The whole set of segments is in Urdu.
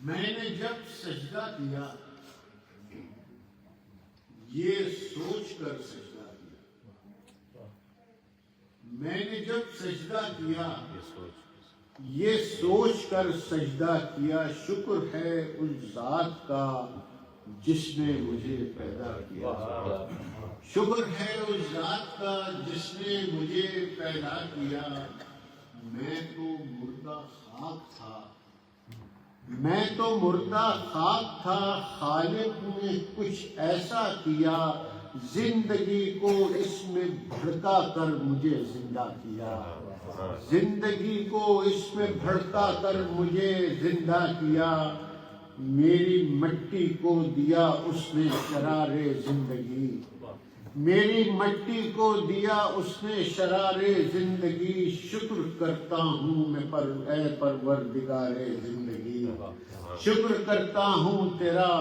میں نے جب سجدہ کیا یہ سوچ کر سجدہ کیا، میں نے جب سجدہ کیا یہ سوچ کر سجدہ کیا، شکر ہے اس ذات کا جس نے مجھے پیدا کیا، شکر ہے اس ذات کا جس نے مجھے پیدا کیا۔ میں تو مردہ خاک تھا، میں تو مردہ خاک تھا، خالق نے کچھ ایسا کیا، زندگی کو اس میں بھڑکا کر مجھے زندہ کیا، زندگی کو اس میں بھڑکا کر مجھے زندہ کیا۔ میری مٹی کو دیا اس نے شرار زندگی، میری مٹی کو دیا اس نے شرار زندگی، شکر کرتا ہوں میں اے پروردگار زندگی، شکر کرتا ہوں تیرا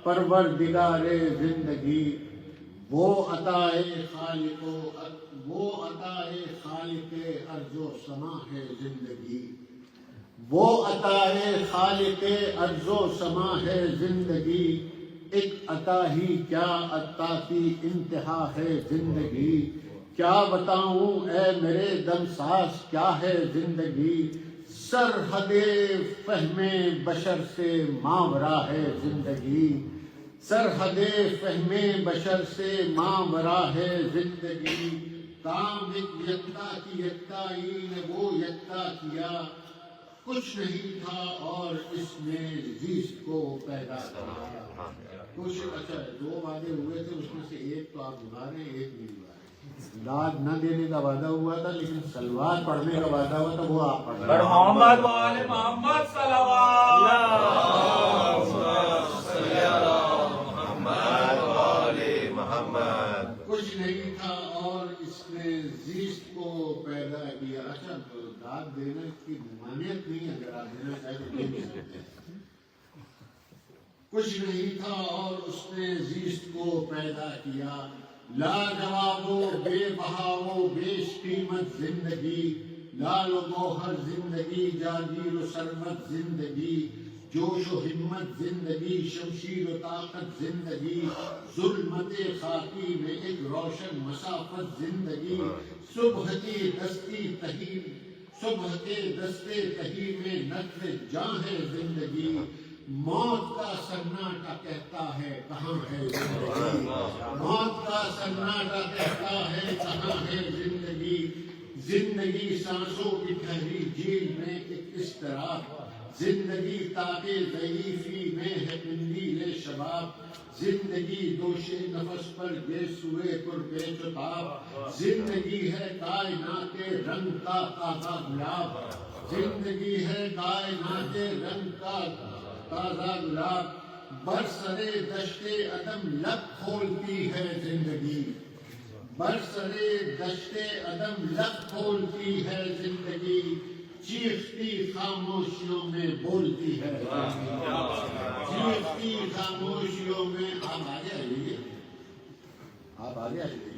پروردگار زندگی۔ وہ عطائے خالق ارض و سما ہے زندگی، وہ عطائے خالق ارض و سما ہے زندگی، ایک عطا ہی کیا عطا کی انتہا ہے زندگی، کیا بتاؤں اے میرے دم ساز کیا ہے زندگی، سرحد فہم بشر سے ماورا ہے زندگی، سرحد فہم بشر سے ماورا ہے زندگی، کام ایک یکتا کی یکتائی نے وہ یکتا کیا، کچھ نہیں تھا اور اس نے زیست کو پیدا کیا۔ کچھ اچھا دو وعدے ہوئے تھے، اس میں سے ایک تو آپ بنا رہے ہیں، ایک نہیں بنا رہے۔ داد نہ دینے کا وعدہ ہوا تھا لیکن سلوات پڑھنے کا وعدہ ہوا تھا، وہ آپ پڑھ رہے ہیں۔ محمد وآل محمد کچھ نہیں تھا اور اس نے زیست کو پیدا کیا۔ اچھا داد دینے کی ممانعت نہیں، اگر آپ دینا چاہے تو دے بھی سکتے ہیں۔ کچھ نہیں تھا اور اس نے زیست کو پیدا کیا، لاجواب و بے بہا و بیش قیمت زندگی، لال و گوہر زندگی، جاگیر و سرمت زندگی، جوش و ہمت زندگی، شمشیر و طاقت زندگی، ظلمت خاکی میں ایک روشن مسافت زندگی، صبح کی دستی تہی صبح کے دستے تہی میں نقل جاں ہے زندگی، موت کا سناٹا کہتا ہے کہاں ہے زندگی، موت کا سناٹا کہتا ہے کہاں ہے زندگی، زندگی سانسوں کی ٹھہری جھیل میں ایک اضطراب، زندگی تاکہ ضعیفی میں ہے قندیل شباب، زندگی دوش نفس پر یہ سوئے پر پیچ و تاب، زندگی ہے کائنات رنگ کا تازہ گلاب، زندگی ہے کائنات رنگ کا تازہ گلاب، برسرے دشت عدم لب کھولتی ہے زندگی، برسرے دشت عدم لب کھولتی ہے زندگی، چیختی خاموشیوں میں بولتی ہے، چیختی خاموشیوں میں۔ آپ آگے آئیے، آپ آگے آئیے،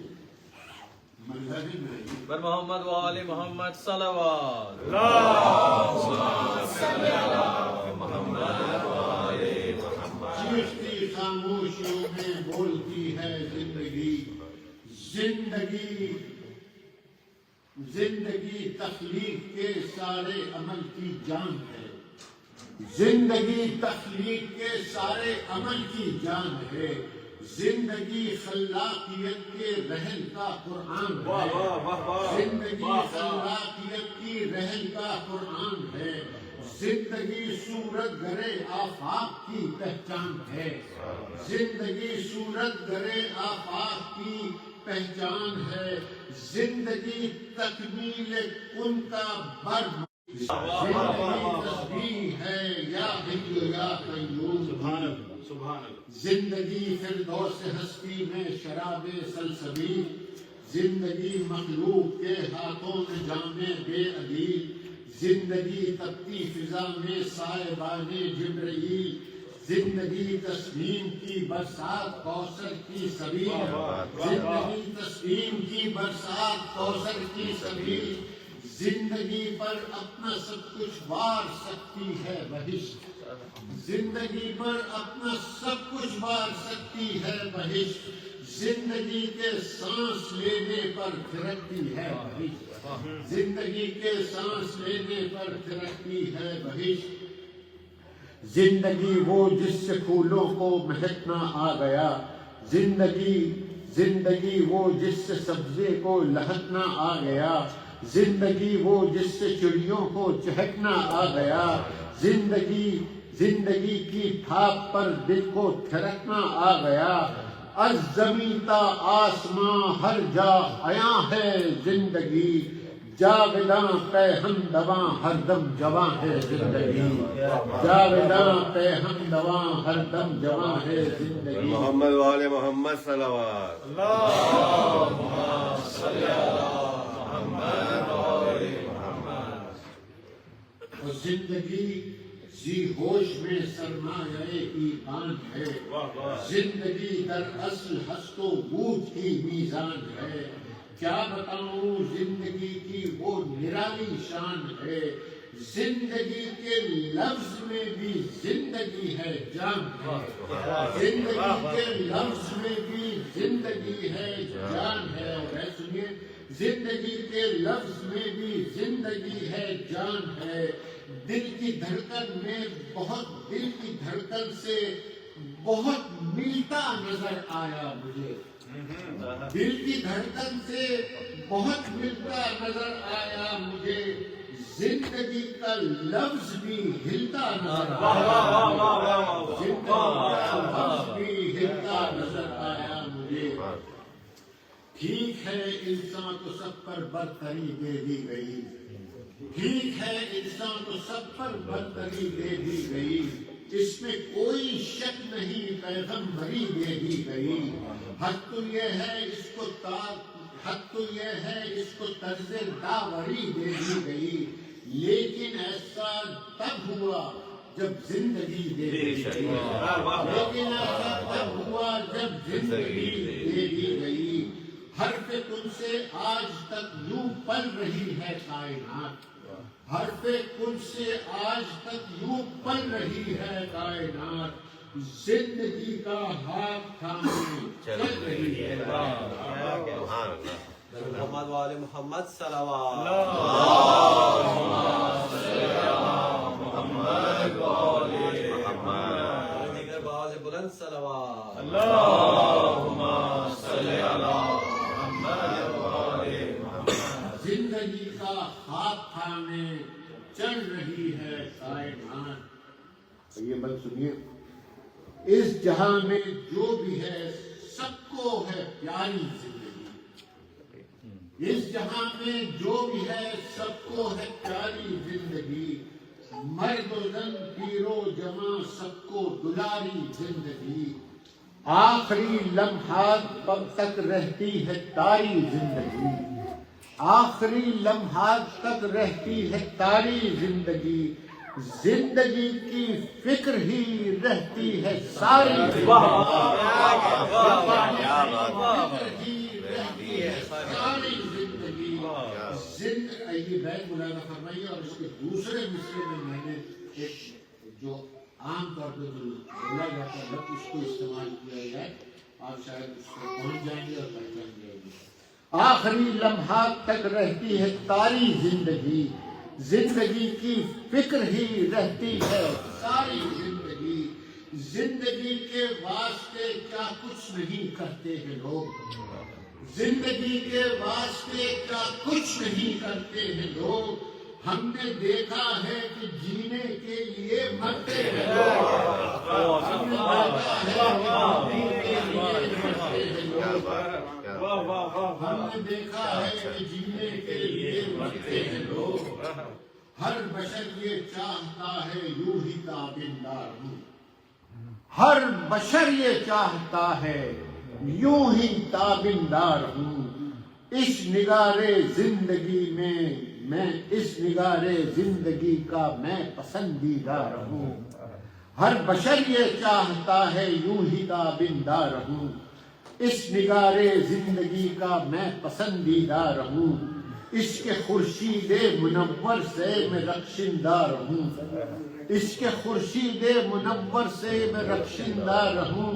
منظر میں آئیے۔ بر محمد وآل محمد صلوات۔ چیختی خاموشیوں میں بولتی ہے زندگی، زندگی زندگی تخلیق کے سارے عمل کی جان ہے، زندگی تخلیق کے سارے عمل کی جان ہے، زندگی خلاقیت کے رہن کا قرآن ہے، زندگی خلاقیت کی رہن کا قرآن ہے، زندگی صورت گرے آفاق کی پہچان ہے، زندگی صورت گرے آفاق کی پہچان ہے، زندگی تکمیل ان کا برگ، زندگی تسبیح ہے یا حی یا قیوم، زندگی فردوس ہستی میں شراب سلسبیل، زندگی مخلوق کے ہاتھوں میں جام بے عدیل، زندگی تپتی فضا میں سائبان جبرائیل، زندگی تسلیم کی برسات کوثر کی سبیل، زندگی تسلیم کی برسات کوثر کی سبیل، زندگی پر اپنا سب کچھ وار سکتی ہے بہشت، زندگی پر اپنا سب کچھ بار سکتی ہے بہشت، زندگی کے سانس لینے پر تھرکتی ہے بہشت، زندگی کے سانس لینے پر تھرکتی ہے بہشت۔ زندگی وہ جس سے پھولوں کو مہکنا آ گیا، زندگی وہ جس سے سبزے کو لہکنا آ گیا، زندگی وہ جس سے چڑیوں کو چہکنا آ گیا، زندگی کی تھاپ پر دل کو تھرکنا آ گیا، از زمیں تا آسماں ہر جا عیاں ہے زندگی، جاویداں پہ ہمدواں ہر دم جواں ہے زندگی، جاویداں پہ ہمدواں ہر دم جواں ہے زندگی۔ محمد وآل محمد صلوات۔ اور زندگی ذی ہوش میں سرمایہ ایمان ہے، زندگی در اصل ہست و بود کی میزان ہے، کیا بتاؤں زندگی کی وہ نرالی شان ہے، زندگی کے لفظ میں بھی زندگی ہے جان ہے، زندگی کے لفظ میں بھی زندگی ہے جان ہے، اور سنیے زندگی کے لفظ میں بھی زندگی ہے جان ہے، دل کی دھڑکن میں دل کی دھڑکن سے بہت ملتا نظر آیا مجھے، دل کی دھڑکن سے بہت ملتا نظر آیا مجھے، زندگی کا لفظ بھی ہلتا نظر آیا، زندگی کا لفظ بھی ہلتا نظر آیا مجھے۔ ٹھیک ہے انسان کو سب پر برتری دے دی گئی، ٹھیک ہے انسان کو سب پر برتری دے دی گئی، اس میں کوئی شک نہیں پیغمبری دے دی گئی، حق تو یہ ہے اس کو طرز داوری دے دی گئی، لیکن ایسا تب ہوا جب زندگی دے دی گئی، لیکن ایسا تب ہوا جب زندگی دے دی گئی، حرف کن سے آج تک یوں پل رہی ہے کائنات، حرف کن سے آج تک یوں پل رہی ہے کائنات، زندگی کا ہاتھ تھامے چل رہی ہے کائنات۔ محمد وآل محمد صلوات۔ دیگر بآل بلند صلوات۔ زندگی کا ہاتھ تھامے چل رہی ہے کائنات۔ یہ بات سنیے، اس جہاں میں جو بھی ہے سب کو ہے پیاری زندگی، اس جہاں میں جو بھی ہے سب کو ہے پیاری زندگی، مرد و زن پیر و جوان سب کو دلاری زندگی، آخری لمحات تک رہتی ہے تاری زندگی، آخری لمحات تک رہتی ہے تاری زندگی، زندگی کی فکر ہی رہتی ہے ساری زندگی، ساری زندگی، یہ بیت ملاحظہ فرمائیے، اور اس کے دوسرے مصرے میں نے ایک جو عام طور پہ بولا جاتا ہے اس کو استعمال کیا جائے، آپ شاید اس کو پہنچ جائیں گے اور پہچان جائیں گے۔ آخری لمحات تک رہتی ہے تاری زندگی، زندگی کی فکر ہی رہتی ہے ساری زندگی، زندگی کے واسطے کیا کچھ نہیں کرتے ہیں لوگ، زندگی کے واسطے کیا کچھ نہیں کرتے ہیں لوگ، ہم نے دیکھا ہے کہ جینے کے لیے مرتے ہیں لوگ، ہم نے دیکھا ہے کہ جینے کے لیے مرتے ہیں لوگ، ہم نے دیکھا ہے کہ جینے کے لیے مرتے ہیں لوگ، ہر بشر یہ چاہتا ہے یوں ہی تابندار ہوں، ہر بشر یہ چاہتا ہے یوں ہی تابندار ہوں، اس نگارے زندگی میں اس نگارے زندگی کا میں پسندیدہ رہوں، ہر بشر یہ چاہتا ہے یوں ہی تابندار ہوں، اس نگارے زندگی کا میں پسندیدہ رہوں، اس کے خورشید منور سے میں رخشندہ رہوں، اس کے خورشید منور سے میں رخشندہ رہوں،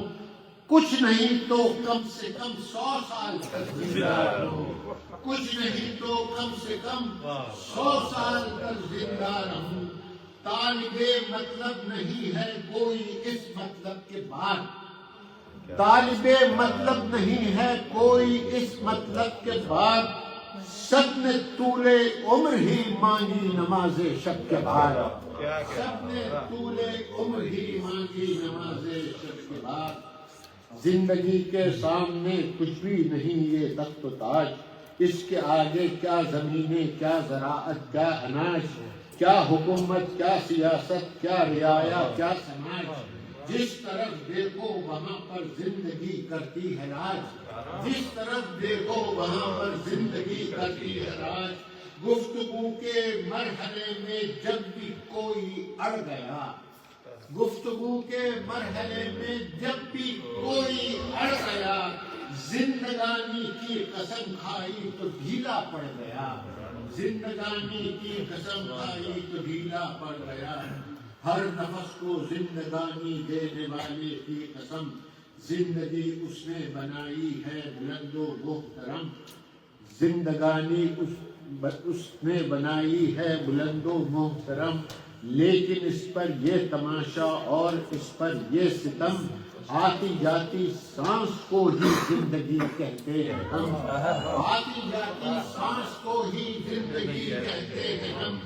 کچھ نہیں تو کم سے کم 100 سال تک زندہ رہوں، کچھ نہیں تو کم سے کم 100 سال تک زندہ رہوں۔ طالب مطلب نہیں ہے کوئی اس مطلب کے بعد، طالب مطلب نہیں ہے کوئی اس مطلب کے بعد، سب نے طول عمر ہی مانگی نماز شب کے بعد، سب نے طول عمر ہی مانگی نماز شب کے بعد۔ زندگی کے سامنے کچھ بھی نہیں یہ تخت و تاج، اس کے آگے کیا زمینیں، کیا زراعت، کیا اناج، کیا حکومت، کیا سیاست، کیا رعایا، کیا سماج۔ جس طرف دیکھو وہاں پر زندگی کرتی ہے راج، جس طرف دیکھو وہاں پر زندگی کرتی ہے راج۔ گفتگو کے مرحلے میں جب بھی کوئی اڑ گیا، گفتگو کے مرحلے میں جب بھی کوئی اڑ گیا، زندگانی کی قسم کھائی تو ڈھیلا پڑ گیا، زندگانی کی قسم کھائی تو ڈھیلا پڑ گیا۔ ہر نفس کو زندگانی دینے والے کی قسم، زندگی اس نے بنائی ہے بلند و محترم، زندگانی اس نے بنائی ہے بلند و محترم۔ لیکن اس پر یہ تماشا اور اس پر یہ ستم، آتی جاتی سانس کو ہی زندگی کہتے ہیں ہم، آتی جاتی سانس کو ہی زندگی کہتے ہیں ہم۔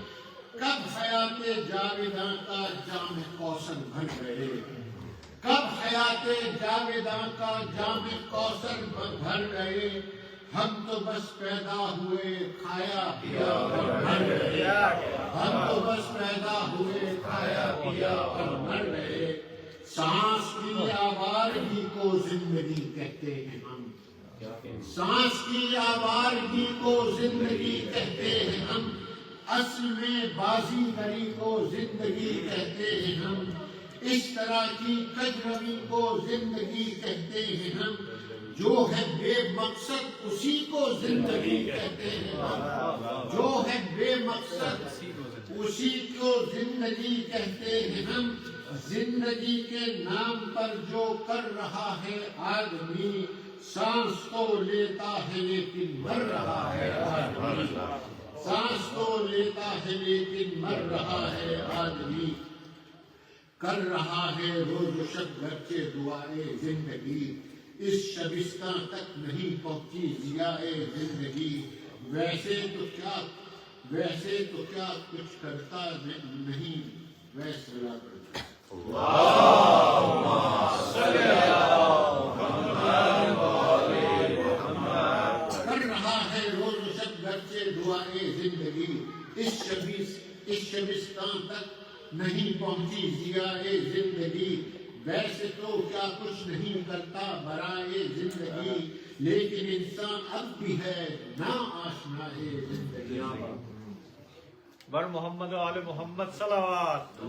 کب حیات جاویداں کا جام کوثر بھر گئے، کب حیات جاویداں کا جام کوثر بھر گئے، ہم تو بس پیدا ہوئے کھایا پیا اور مر گئے، ہم تو بس پیدا ہوئے کھایا پیا اور مر گئے۔ سانس کی آوارگی کو زندگی کہتے ہیں ہم، سانس کی آوارگی کو زندگی کہتے ہیں ہم، اصل میں بازیگری کو زندگی کہتے ہیں ہم، اس طرح کی کجروی کو زندگی کہتے ہیں ہم، جو ہے بے مقصد اسی کو زندگی کہتے ہیں ہم، جو ہے بے مقصد اسی کو زندگی کہتے ہیں ہم۔ زندگی کے نام پر جو کر رہا ہے آدمی، سانس تو لیتا ہے لیکن مر رہا ہے آدمی، سانس تو لیتا ہے لیکن مر رہا ہے آدمی۔ کر رہا ہے روز و شب گرچہ دعائے زندگی، اس شبستان تک نہیں پہنچی ضیائے زندگی۔ ویسے تو کیا کچھ کرتا نہیں، ویسے لا کرتا۔ کر رہا ہے روز و شب گرچہ دعائے زندگی، اس شبستان تک نہیں پہنچی ضیائے زندگی۔ ویسے تو کیا کچھ نہیں کرتا برائے زندگی، لیکن انسان اب بھی ہے نا آشنا زندگی۔ بر محمد و آل محمد صلوات۔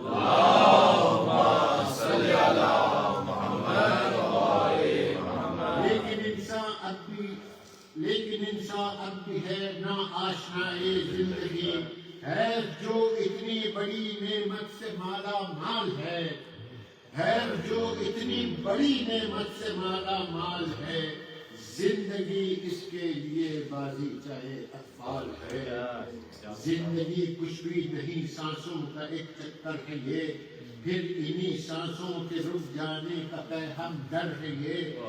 لیکن انسان اب بھی ہے نا آشنا زندگی۔ ہے جو اتنی بڑی نعمت سے مالا مال ہے، ہے جو اتنی بڑی نعمت سے مالا مال ہے، زندگی اس کے لیے بازی چاہے اطفال ہے۔ زندگی کچھ بھی نہیں، سانسوں کا ایک چکر ہے یہ، پھر انہی سانسوں کے رک جانے کا ہم ڈر ہے یہ،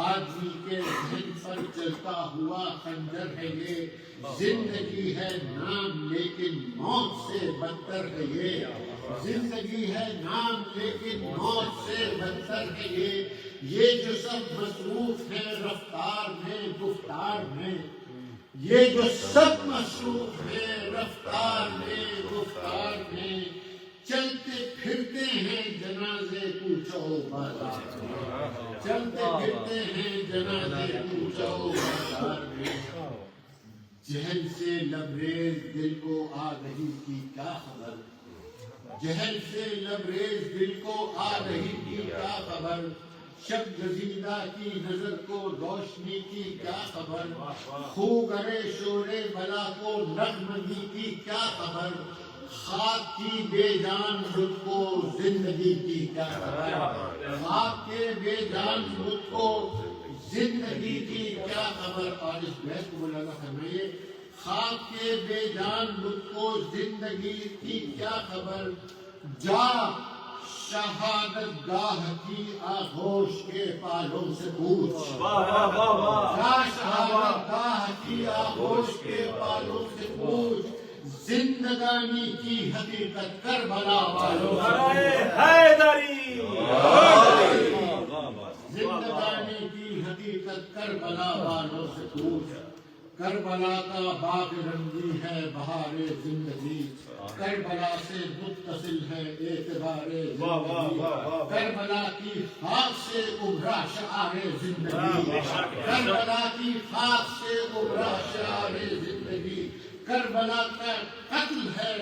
آدمی کے ذہن پر چلتا ہوا خنجر ہے یہ۔ زندگی ہے نام لیکن موت سے بدتر ہے یہ، زندگی ہے نام لیکن موت سے بدتر ہے یہ جو سب مصروف ہے رفتار میں گفتار میں، یہ جو سب مصروف ہے رفتار میں گفتار میں، چلتے پھرتے ہیں جنازے کوچوں بازار میں، چلتے پھرتے ہیں جنازے کوچوں بازار میں۔ جہل سے لبریز دل کو آ رہی تھی کیا خبر، جہل سے لبریز دل کو آ رہی تھی کیا خبر، شب گزیدہ کی نظر کو روشنی کی کیا خبر، خو گرے شورے بلا کو نغمگی کی کیا خبر، خاک کی بے جان مجھ کو زندگی کی کیا خبر، خاک کے بے جان مجھ کو زندگی کی کیا خبر. اور اس بیت کو مولانا فرمائیے، خاک کے بے جان مجھ کو زندگی کی کیا خبر، جا شہادت گاہ کی آغوش کے پالوں سے پوچھ، جا شہادت گاہ کی آغوش کے پالوں سے پوچھ، زندگانی کی حقیقت کربلا والوں سے زندگانی کی حقیقت کربلا والوں سے پوچھ. کربلا کا باغ رنگی ہے بہار زندگی، کربلا سے متصل ہے اعتبار زندگی، کربلا کی خاک سے ابھرا شعار زندگی، کربلا کی خاک سے ابھرا شعار زندگی. کربلا کا قتل ہے،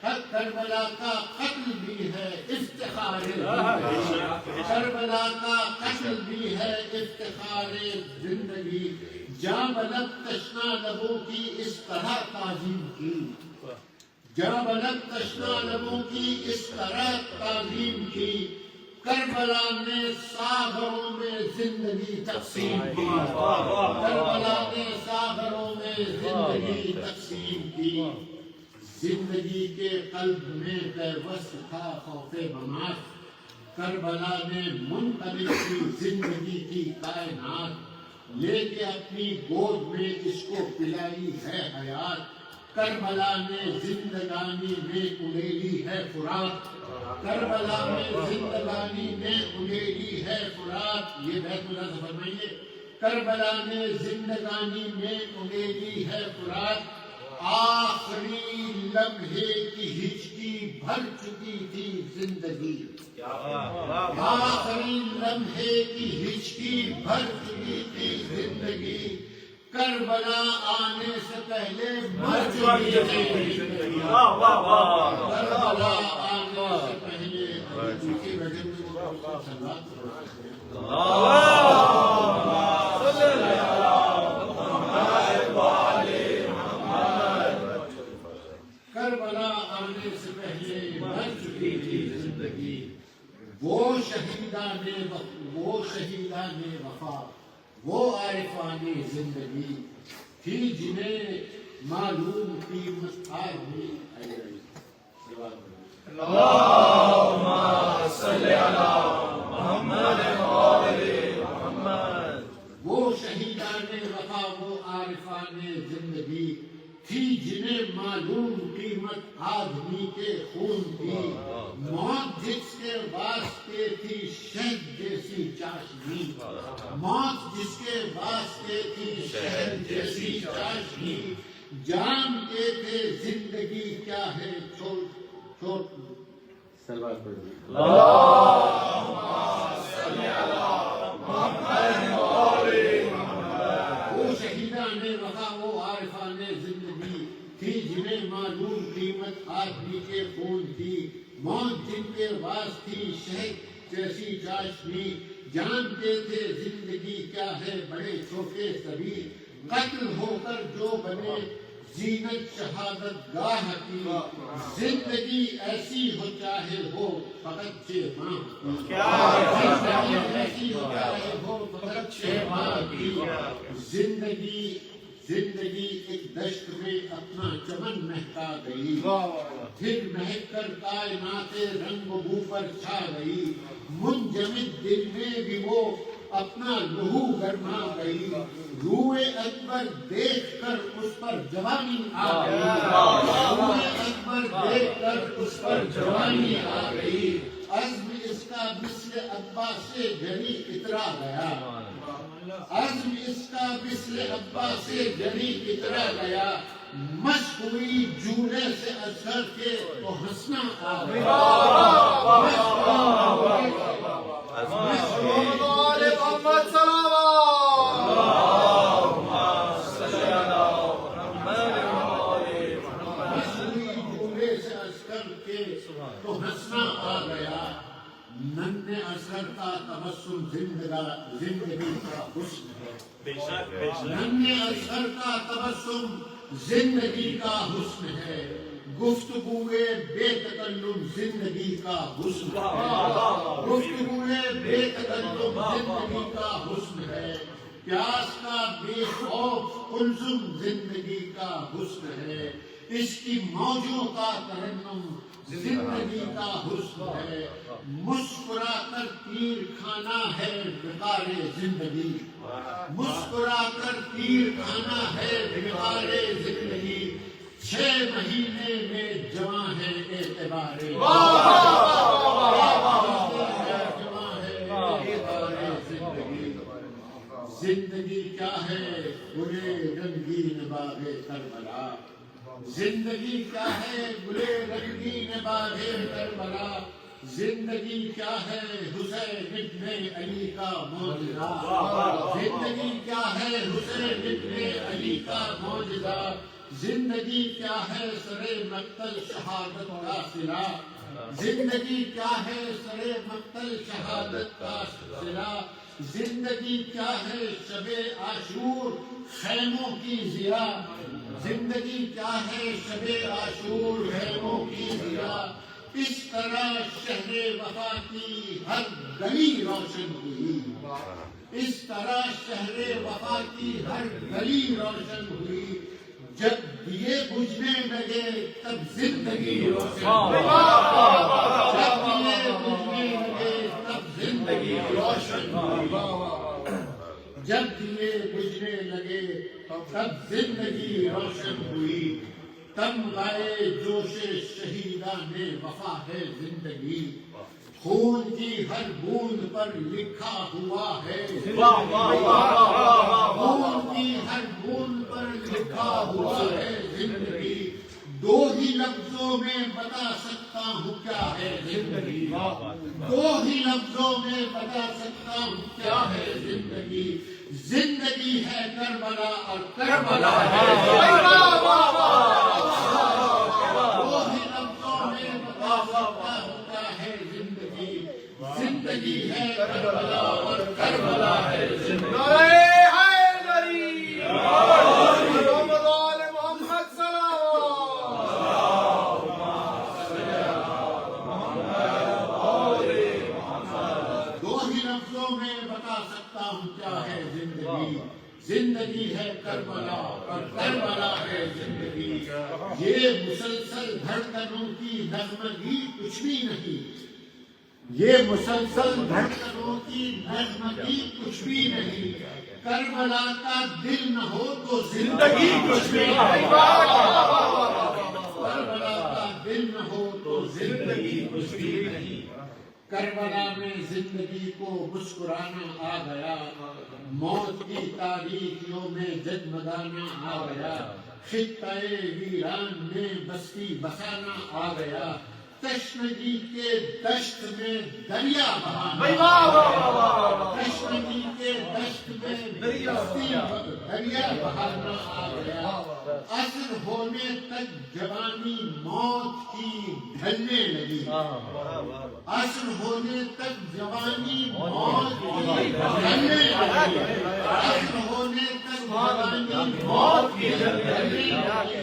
کربلا کا قتل بھی ہے افتخار زندگی، کربلا کا قتل بھی ہے افتخار زندگی. جاں بلب تشنا لبوں کی اس طرح تعظیم کی، جاں بلب تشنا لبوں کی اس طرح تعظیم کی، کربلا نے ساغروں میں زندگی تقسیم کی، کربلا نے ساغروں میں زندگی تقسیم کی. زندگی کے قلب میں پیوست تھا خوف ممات، کربلا نے منقلب کی زندگی کی کائنات، لے کے اپنی گود میں اس کو پلائی ہے حیات. کربلا نے زندگانی میں اڑیلی ہے فرات، کربلا میں زندگانی میں اڑیلی ہے فرات. یہ بیت اللہ سے فرمائیے، کربلا نے زندگانی میں اڑیلی ہے فرات. آخری لمحے کی ہچکی بھر چکی تھی زندگی، آخری لمحے کی ہچکی بھر چکی تھی زندگی، کربلا آنے سے پہلے مر چکی تھی زندگی، کربلا آنے سے پہلے پیچھے بیٹھے کربلا آنے سے پہلے مر چکی تھی زندگی. وہ شہیدان وفا، وہ عارفان زندگی تھی جنہیں معلوم قیمت آدمی. اللہم صلی علی محمد وآل محمد. وہ شہیدان وفا، وہ عارفان زندگی تھی جنہیں معلوم قیمت آدمی کے خون کی، موت جس کے واسطے تھی شہد جیسی چاشنی، موت جس کے واسطے تھی شہد جیسی چاشنی، جانتے تھے زندگی کیا ہے چھوٹ سلوات پڑھو. وہ شہیدان وفا، وہ عارفان زندگی تھی جنہیں معلوم قیمت آدمی کے خون کی، موت جن کے واس تھی شہد جیسی چاشنی، جانتے تھے زندگی کیا ہے بڑے چھوٹے سبھی، قتل ہو کر جو بنے زینت شہادت گاہ کی، زندگی ایسی ہو چاہے ہو فقط 6 ماہ کی، زندگی ایسی ہو چاہے ہو فقط 6 ماہ کی. زندگی ایک دشت میں اپنا چمن مہکا گئی، پھر مہک کر کائنات رنگ و بو پر چھا گئی، منجمد دل میں بھی وہ اپنا لہو گرما گئی، روح اکبر دیکھ کر اس پر جوانی آ گئی، روح اکبر دیکھ کر اس پر جوانی آ گئی، عزم اس کا مثل عباس سے جری اترا گیا، عزم اس کا مثل عباس سے جری اترا گیا، مشق ہوئی جوڑے سے اثر کے تو ہنسنا آ گیا. تو ہنسنا آ گیا، ننھے اثر کا تبسم زندگی کا حسن ہے، ننھے اثر کا تبسم زندگی کا حسن ہے، گفتگوئے بے تکلم زندگی کا حسن ہے، گفتگوئے بے تکلم زندگی کا حسن ہے، پیاس کا بے خوف قلزم زندگی کا حسن ہے، اس کی موجوں کا ترنم زندگی کا حسن ہے، مسکرا کر تیر کھانا ہے وقار زندگی، مسکرا کر تیر کھانا ہے وقار زندگی، 6 مہینے میں جوان ہے اعتبار زندگی، زندگی کیا ہے گلے رنگین باغ کربلا، زندگی کیا ہے گلے رنگین باغ کربلا، زندگی کیا ہے حسین ابن علی کا معجزہ، زندگی کیا ہے حسین ابن علی کا معجزہ، زندگی کیا ہے سرے مقتل شہادت کا صلہ، زندگی کیا ہے سرے مقتل شہادت کا صلہ، زندگی کیا ہے شب عاشور خیموں کی ضیاء، زندگی کیا ہے شب عاشور خیموں کی ضیاء، اس طرح شہر وفا کی ہر گلی روشن ہوئی، اس طرح شہر وفا کی ہر گلی روشن ہوئی، جب دیے بجھنے لگے تب زندگی روشن ہوئی، جب دیے بجھنے لگے تب زندگی روشن ہوئی، جب دیے بجھنے لگے تب زندگی روشن ہوئی، تمغۂ جوش شہیدان وفا ہے زندگی، خون کی ہر بوند پر لکھا ہوا ہے، خون کی ہر بوند پر لکھا ہوا ہے زندگی، 2 ہی لفظوں میں بتا سکتا ہوں کیا ہے زندگی، 2 ہی لفظوں میں بتا سکتا ہوں کیا ہے زندگی، زندگی ہے کربلا اور کربلا ہے زندگی ہے کربلا اور کربلا ہے زندگی۔ زندگی ہے کربلا اور کربلا ہے زندگی، یہ مسلسل دھڑکنوں کی نغمگی کچھ بھی نہیں، یہ مسلسل دھڑکنوں کی نغمگی کچھ بھی نہیں، کربلا کا دل نہ ہو تو زندگی کچھ بھی نہیں، کربلا کا دل نہ ہو تو زندگی کچھ بھی نہیں، کربلا میں زندگی کو مسکرانا آ گیا، موت کی تاریکیوں میں جگمگانا آ گیا، خطۂ ویران میں بستی بسانا آ گیا، تشنگی کے دشت میں دریا بہانا، تشنگی کے دشت میں دریا بہانا آ گیا، عصر ہونے تک جوانی موت کی ڈھلنے لگی، عصر ہونے تک جوانی موت کی ڈھلنے لگی، عصر ہونے تک جوانی موت کی ڈھلنے لگی،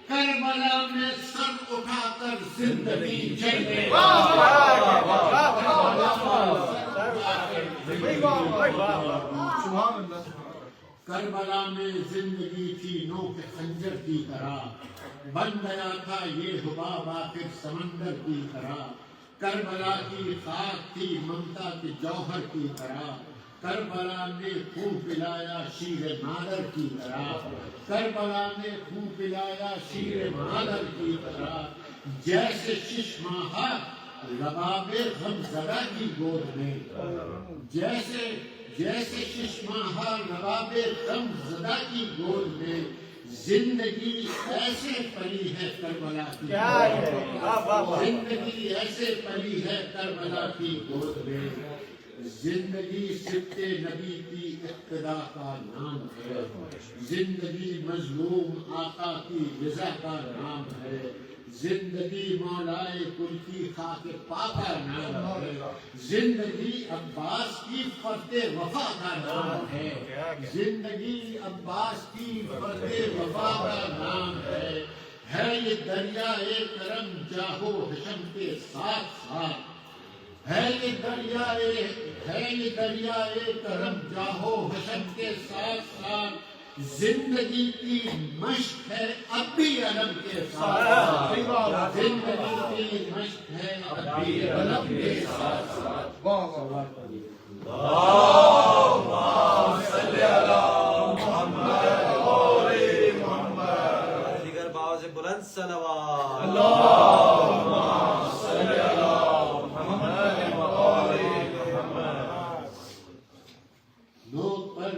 کربلا میں سر اٹھا کر زندگی چلے، کربلا میں زندگی تھی نوک خنجر کی طرح، بن گیا تھا یہ حباب آخر سمندر کی طرح، کربلا کی خاک تھی ممتا کے جوہر کی طرح، کربلا نے خون پلایا شیر مادر کی طرح، کربلا نے خون پلایا شیر مادر کی طرح، جیسے ششماہا رباب غم زدہ کی گود میں، جیسے ششماہا رباب غم زدہ کی گود میں، زندگی ایسے پلی ہے کربلا کی، زندگی ایسے پلی ہے کربلا کی گود میں، زندگی سبت نبی کی اقتدا کا نام ہے، زندگی مظلوم آقا کی رضا کا نام ہے، زندگی مولائے کل کی خاک پا کا نام ہے، زندگی عباس کی فرد وفا کا نام ہے، زندگی عباس کی فرد وفا کا نام ہے، ہے یہ دریائے کرم جاہو حشم کے ساتھ ساتھ، ہے یہ دریائے کرم جاہو حشم کے ساتھ ساتھ، زندگی کی مشق ہے اب بھی علم کے ساتھ ساتھ، زندگی کی مشق ہے اب بھی علم کے ساتھ ساتھ۔ دیگر باؤ سے بلند صلوات۔ لوگ پر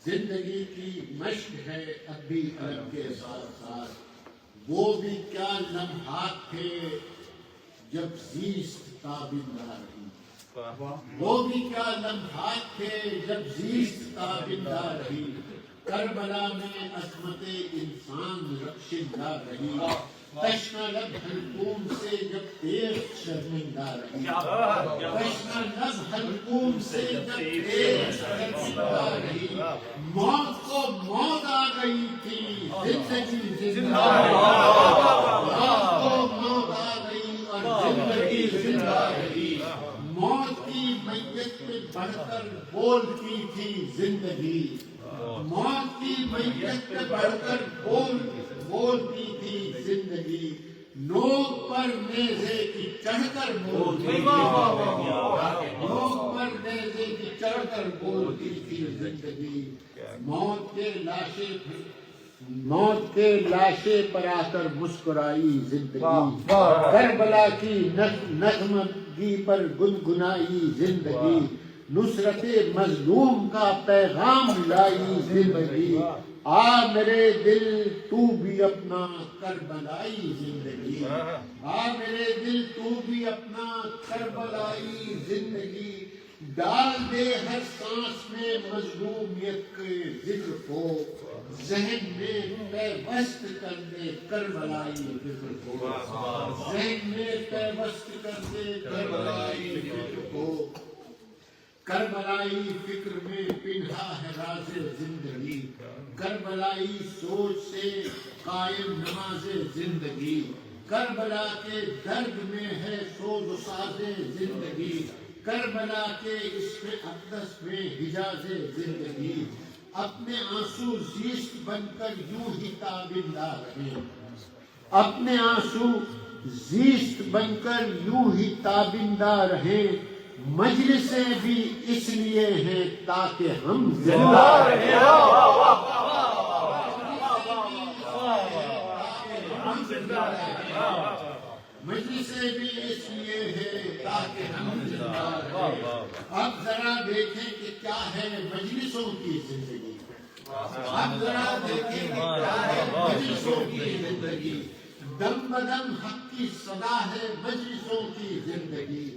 زندگی کی مشق ہے اب بھی علم کے ساتھ ساتھ، وہ بھی کیا لمحات تھے جب زیست تابندہ رہی، وہ بھی کیا لمحات تھے جب زیست تابندہ رہی، کربلا میں عظمت انسان رخشندہ رہی، تشنہ لب حلقوم سے جب تیز شرمندہ رہی، تشنہ لب حلقوم سے جب تیز شرمندہ رہی، موت کو موت آ گئی تھی زندگی زندہ رہی، موت کو موت آ گئی اور زندگی زندہ رہی، موت کی میت پہ بڑھ کر بولتی تھی زندگی، موت کی میت پہ بڑھ کر بولتی تھی زندگی، نوک پر نیزے کی چڑھ کر بولتی تھی، نوک پر نیزے کی چڑھ کر بولتی تھی زندگی، موت کے لاشے پر آ کر مسکرائی زندگی، کربلا کی نغمگی پر گنگنائی زندگی، نصرت مظلوم کا پیغام لائی زندگی، آ میرے دل تو بھی اپنا کربلائی زندگی، آ میرے دل تو بھی اپنا کربلائی زندگی، ڈال دے ہر سانس میں مظلومیت کے ذکر کو، ذہن میں پیوست کر دے کربلائی ذکر کو، ذہن میں پیوست کر دے کربلائی ذکر کو، کربلائی فکر میں پنہا ہے راز زندگی، کربلائی سوچ سے قائم نماز زندگی، کربلا کے درد میں ہے سوز و ساز زندگی، کربلا کے عشق اقدس میں حجاز زندگی، اپنے آنسو زیست بن کر یوں ہی تابندہ رہے، اپنے آنسو زیست بن کر یوں ہی تابندہ رہے، مجلسیں بھی اس لیے ہیں تاکہ ہم زندہ رہیں، مجلسیں بھی اس لیے ہیں تاکہ ہم زندہ رہیں، اب ذرا دیکھیں کہ کیا ہے مجلسوں کی زندگی، اب ذرا دیکھیں کہ کیا ہے مجلسوں کی زندگی، دم بدم حق کی صدا ہے مجلسوں کی زندگی،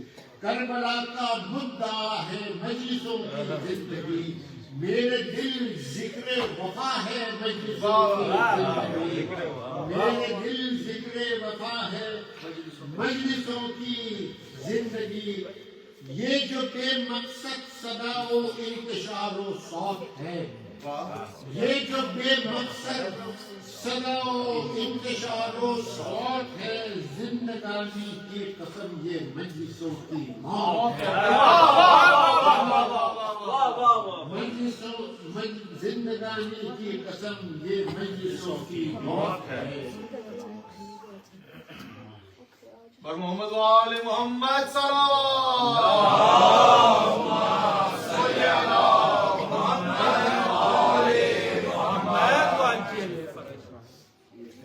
کربلا کا مدعا ہے مجلسوں کی زندگی، میرے دل ذکر وفا ہے مجلسوں کی زندگی، میرے دل ذکر وفا ہے مجلسوں کی زندگی، یہ جو بے مقصد صدا و انتشار و صوت ہے، یہ جو بے مقصد صدا و انتشار و صوت ہے، زندگانی کی قسم یہ مجلسوں کی موت ہے، زندگانی کی قسم یہ مجلسوں کی موت ہے۔ بر محمد و آل محمد صلوات۔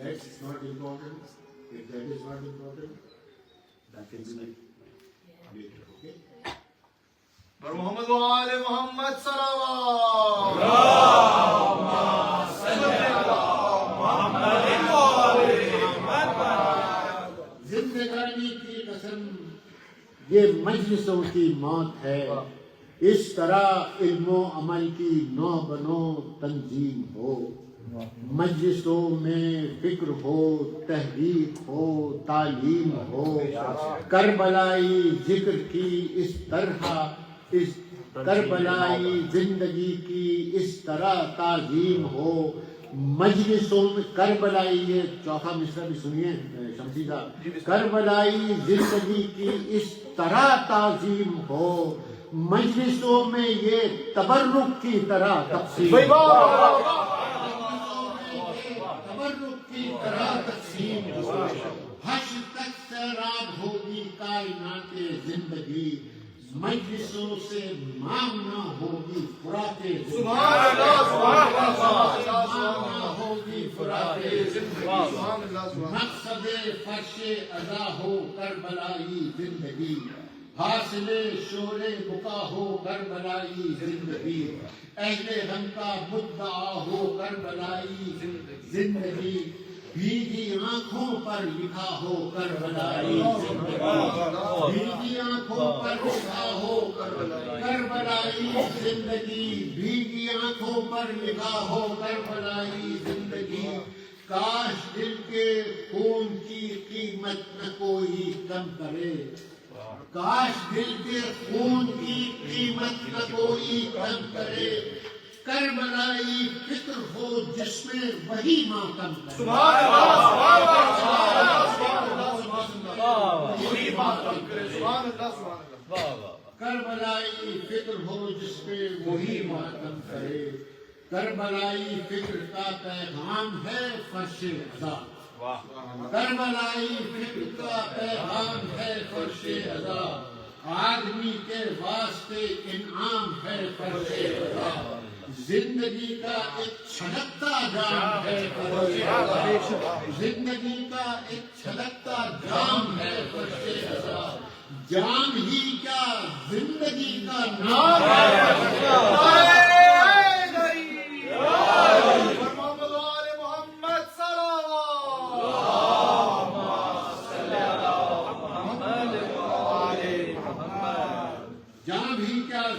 That's not important. If that is not important, that can be later, okay? بر محمد و آل محمد صلوات۔ زندگانی کی قسم یہ مجلسوں کی موت ہے، اس طرح علم و عمل کی نو بنو تنظیم ہو، مجلسوں میں فکر ہو، تحریک ہو، تعلیم ہو، کربلائی ذکر کی اس طرح کربلائی زندگی کی اس طرح تعظیم ہو، مجلسوں میں کربلائی، یہ چوتھا مصرع بھی سنیے شمسی صاحب، کربلائی زندگی کی اس طرح تعظیم ہو، مجلسوں میں یہ تبرک کی طرح تقسیم تبرک کی طرح تقسیم ہو، حشر تک سیراب ہوگی کائنات زندگی، مجلسوں سے مانگنا ہوگی فراتے مانگنا ہوگی فراتے مقصد فرش ادا ہو کربلائی زندگی، حاصل شور بقا ہو کربلائی زندگی، اہل غم کا مدعا ہو کربلائی زندگی، بھیگی آنکھوں پر لکھا ہو کربلائی زندگی، بھیگی آنکھوں پر لکھا ہو کربلائی زندگی، بھیگی آنکھوں پر لکھا ہو کربلائی زندگی، کاش دل کے خون کی قیمت نہ کوئی کم کرے، کاش دل کے خون کی قیمت نہ کوئی کم کرے، کربلائی فکر ہو جس میں وہی ماتم کرے، کربلائی فکر ہو جس میں وہی ماتم کرے، کربلائی فکر کا پیغام ہے فرش ادا، کربلائی فکر کا پیغام ہے فرش ادا، آدمی کے واسطے انعام ہے فرش ادا، زندگی کا ایک چھلکتا جام ہے فرش ادا، زندگی کا ایک چھلکتا جام ہے فرش ادا، جام ہی کیا زندگی کا نام ہے فرش ادا۔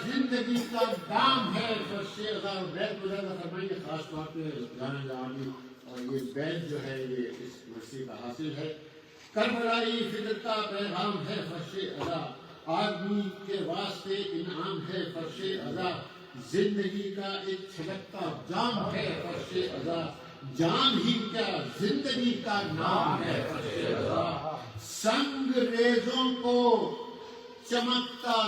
زندگی کا دام ہے فرش ادا، بیت گزارنا فرمائیے خاص طور پہ گانا جوانی، اور یہ بیت جو ہے یہ اس مرثی کا حاصل ہے، کربلائی فکر کا پیغام ہے فرش ادا، آدمی کے واسطے انعام ہے فرش ادا، زندگی کا ایک چھلکتا جام ہے فرش ادا، جام ہی کیا زندگی کا نام ہے فرش ادا، سنگ ریزوں کو چمکتا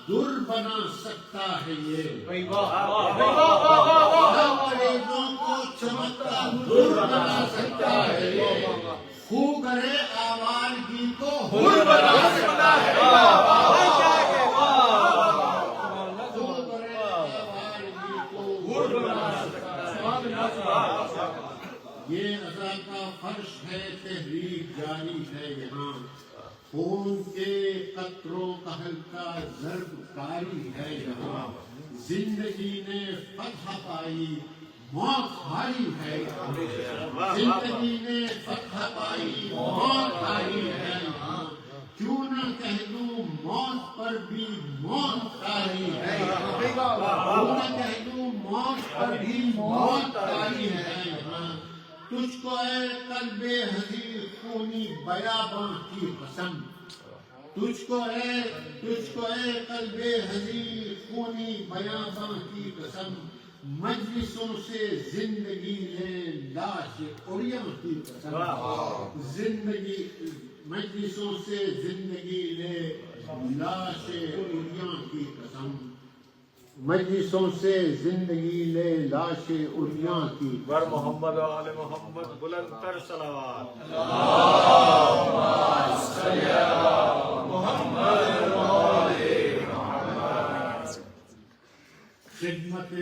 در بنا سکتا ہے یہ، انگریزوں کو چمکتا در بنا سکتا ہے یہ، خو کرے آوارگی کو حر بنا سکتا ہے، خو کرے آوارگی کو حر بنا سکتا ہے، یہ عزا کا فرش ہے تحریک جاری ہے یہاں، خون کے قطروں کا ہلکا ضرب کاری ہے یہاں، زندگی نے فتح پائی موت ہاری ہے یہاں، زندگی نے فتح پائی موت ہاری ہے یہاں، کیوں نہ کہہ دوں موت پر بھی موت تاری ہے یہاں، کیوں نہ کہہ دوں موت پر بھی موت تاری ہے یہاں، تجھ کو اے قلب حضیر خونی بیاباں کی قسم، تجھ کو اے قلب حضیر خونی بیاباں کی قسم، مجلسوں سے زندگی لے لاش عریاں کی قسم، مجلسوں سے زندگی لے لاش عریاں کی قسم، مجلسوں سے زندگی لے لاش عریاں کی بر محمد و آل محمد بلند تر صلوات۔ خدمت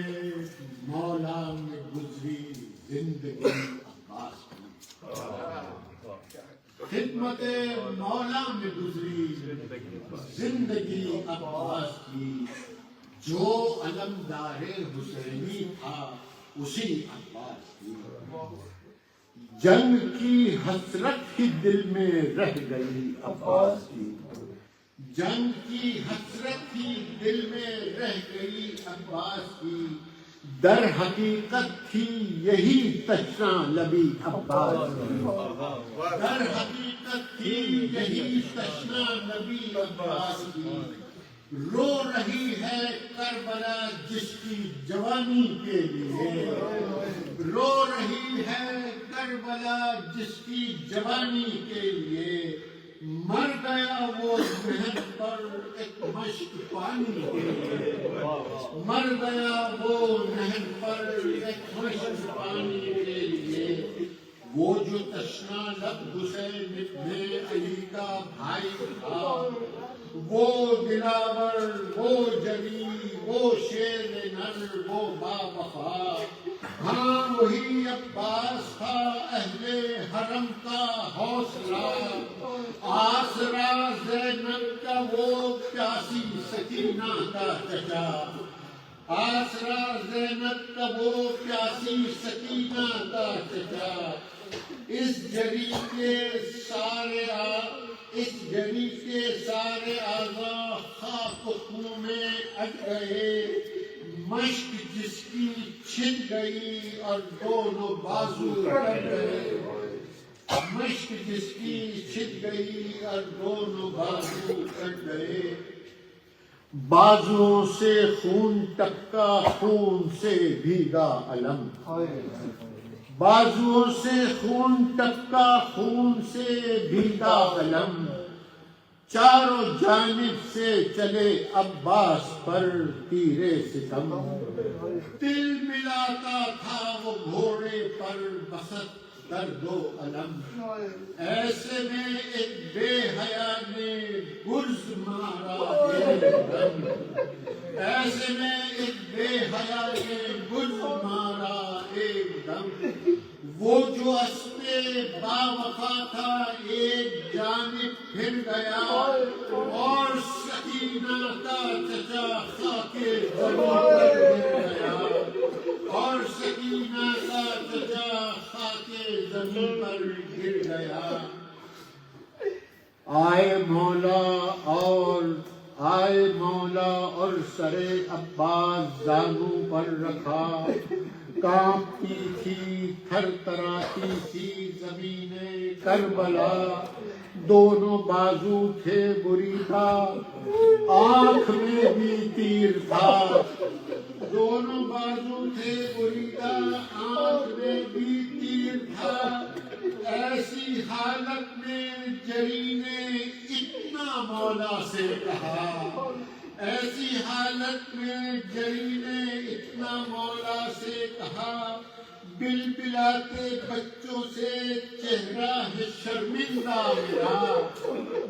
مولا میں گزری زندگی عباس کی، خدمت مولا میں گزری زندگی عباس کی، جو علمدار حسینی تھا اسی عباس کی، جنگ کی حسرت ہی دل میں رہ گئی عباس کی، جنگ کی حسرت ہی دل میں رہ گئی عباس کی، در حقیقت تھی یہی تشنا لبی عباس کی، در حقیقت تھی یہی تشنا لبی عباس کی، رو رہی ہے کربلا جس کی جوانی کے لیے، رو رہی ہے کربلا جس کی جوانی کے لیے، مر گیا وہ نہر پر ایک مشک پانی کے لیے، مر گیا وہ نہر پر ایک مشک پانی کے لیے، وہ جو تشنا لب حسین ابن علی کا بھائی تھا، وہ دلاور، وہ جلی، وہ شیر نر، وہ با وفا، ہاں وہی عباس تھا اہل حرم کا حوصلہ، آسرا زینب کا وہ پیاسی سکینہ کا چچا، آسرا زینب کا وہ پیاسی سکینہ کا چچا، اس جری کے سارے اعضاء خاک و خون میں اٹ گئے، مشک جس کی چھن گئی اور دونوں بازو کٹ گئے، مشک جس کی چھن گئی اور دونوں بازو کٹ گئے، بازوؤں سے خون ٹپکا، خون سے بھیگا علم، بازوؤں سے خون ٹپکا، خون سے بھیگا علم، چاروں جانب سے چلے عباس پر تیرے ستم، دل ملاتا تھا وہ گھوڑے پر بسط درد و علم، ایسے میں ایک بے حیا نے گرز مارا ایک دم، ایسے میں ایک بے حیا نے گرز مارا ایک دم، وہ جو اسب با وفا تھا ایک جانب پھر گیا، اور سکینہ کا چچا خاک زمین پر گر گیا، اور سکینہ کا چچا خاک زمین پر گر گیا، آئے مولا اور سرے عباس زانو پر رکھا، کانپتی تھی تھر تراتی تھی زمین کربلا، دونوں بازو تھے بریدہ، آنکھ میں بھی تیر تھا، دونوں بازو تھے بریدہ، آنکھ میں بھی تیر تھا، ایسی حالت میں جری نے اتنا مولا سے کہا، ایسی حالت میں جری نے اتنا مولا سے کہا، بلبلاتے بچوں سے چہرہ ہے شرمندہ میرا،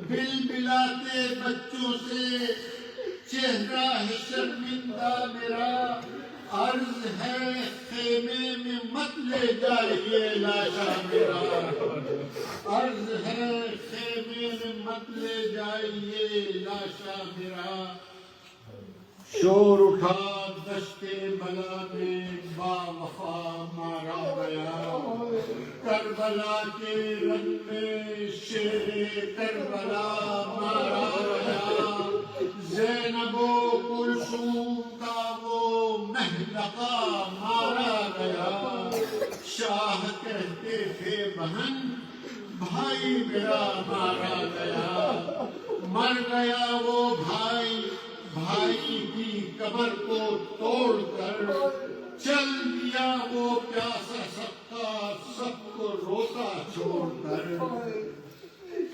بلبلاتے بچوں سے چہرہ ہے شرمندہ میرا، عرض ہے خیمے میں مت لے جائیے لاشا میرا، عرض ہے خیمے میں مت لے جائیے لاشا میرا، شور اٹھا دشت بلا میں با وفا مارا گیا، کربلا کے رنگ میں شیر کربلا مارا گیا، زینب و کلثوم کا وہ محلقہ مارا گیا، شاہ کہتے تھے بہن بھائی میرا مارا گیا، مر گیا وہ بھائی، بھائی کی کمر کو توڑ کر، چل دیا وہ پیاسا سکا سب کو روتا چھوڑ کر،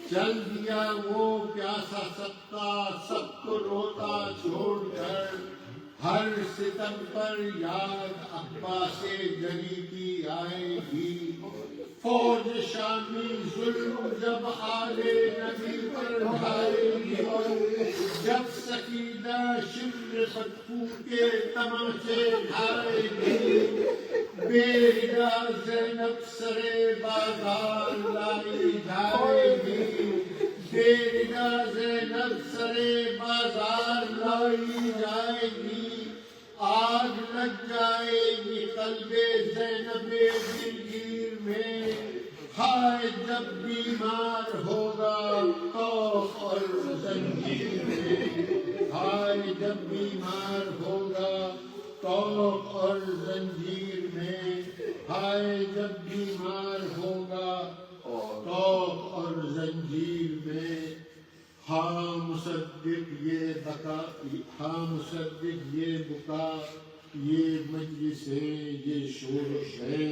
چل دیا وہ پیاسا سکا سب کو روتا چھوڑ کر، ہر ستم پر یاد عباس جلی کی آئے گی، فوج شامی ظلم جب آل نبی پر ڈھائے گی، جب سکینہ شمر بدخو کے تماچے ڈھائے گی، بیگا زینب سرے بازار لائی جائے گی، بیگا زینب سرے بازار لائی جائے گی، آگ لگ جائے گی قلب زینب دلگیر میں، ہائے جب بیمار ہوگا خوف اور زنجیر میں، ہائے جب بیمار ہوگا خوف اور زنجیر میں، ہائے جب بیمار ہوگا خوف اور زنجیر میں، ہاں مصدق یہ بقا، ہاں مصدق یہ بکا، یہ مجلسیں یہ شورش ہے،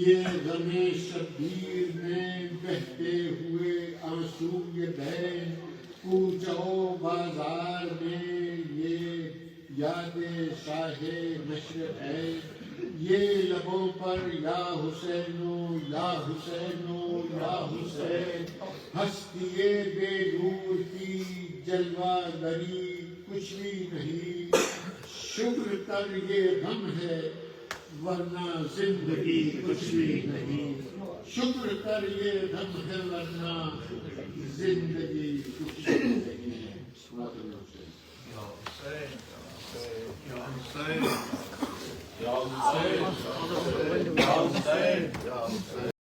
یہ غم شبیر میں بہتے ہوئے آنسو یہ بہن، کوچوں بازار میں یہ یاد شاہ مشرق ہے، یہ لبوں پر یا حسینو یا حسینو یا حسین، ہستی بے نور کی جلوہ گری کچھ بھی نہیں، شکر کر یہ غم ہے ورنہ زندگی کچھ بھی نہیں، شکر کر یہ غم ہے ورنہ زندگی کچھ بھی نہیں۔ Ya Hüseyin. Ya Hüseyin. Ya Hüseyin. Ya